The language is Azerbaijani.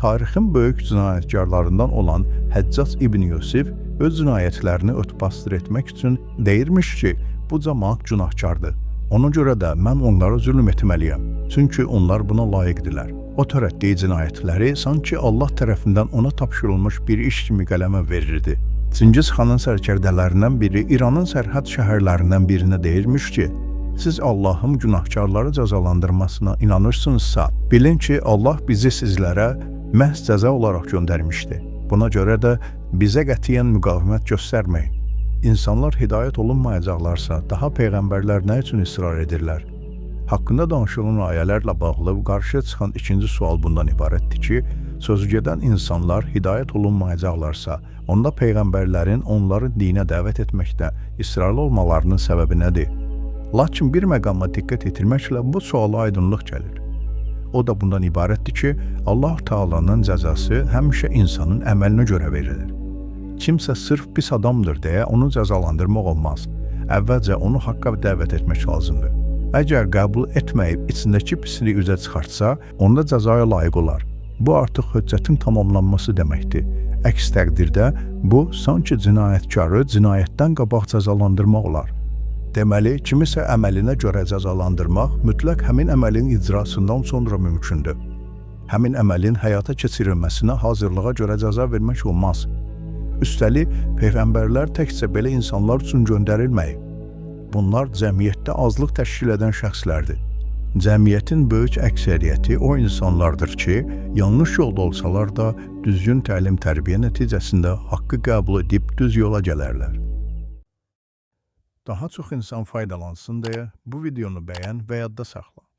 tarixin böyük cinayətkarlarından olan Həccac İbn Yusif öz cinayətlərini örtbasdır etmək üçün deyirmiş ki, bu cəmaət günahkardır. Ona görə də mən onlara zülm etməliyəm. Çünki onlar buna layiqdirlər. O törətdiyi cinayətləri sanki Allah tərəfindən ona tapşırılmış bir iş kimi qələmə verirdi. Çingiz xanın sərkərdələrindən biri İranın sərhəd şəhərlərindən birinə deyirmiş ki, siz Allahın günahkarları cəzalandırmasına inanırsınızsa, bilin ki, Allah bizi sizlərə məhz cəza olaraq göndərmişdi. Buna görə də bizə qətiyyən müqavimət göstərməyin. İnsanlar hidayət olunmayacaqlarsa, daha peyğəmbərlər nə üçün israr edirlər? Haqqında danışılan ayələrlə bağlı qarşıya çıxan ikinci sual bundan ibarətdir ki, sözügedən insanlar hidayət olunmayacaqlarsa, onda peyğəmbərlərin onları dinə dəvət etməkdə israrlı olmalarının səbəbi nədir? Lakin bir məqama diqqət yetirməklə bu suala aydınlıq gəlir. O da bundan ibarətdir ki, Allah Taala'nın cəzası həmişə insanın əməlinə görə verilir. Kimsə sırf pis adamdır deyə onu cəzalandırmaq olmaz. Əvvəlcə onu haqqa dəvət etmək lazımdır. Əgər qəbul etməyib içindəki pisliyi üzə çıxartsa, onda cəzaya layiq olar. Bu artıq höccətin tamamlanması deməkdir. Əks təqdirdə bu sanki cinayətkarı cinayətdən qabaq cəzalandırmaq olar. Deməli, kimisə əməlinə görə cəzalandırmaq mütləq həmin əməlin icrasından sonra mümkündür. Həmin əməlin həyata keçirilməsinə hazırlığa görə cəza vermək olmaz. Üstəlik, peyğəmbərlər təkcə belə insanlar üçün göndərilməyib. Bunlar cəmiyyətdə azlıq təşkil edən şəxslərdir. Cəmiyyətin böyük əksəriyyəti o insanlardır ki, yanlış yolda olsalar da düzgün təlim-tərbiyə nəticəsində haqqı qəbul edib düz yola gələrlər. Daha çox insan faydalansın deyə bu videonu bəyən və yadda saxla.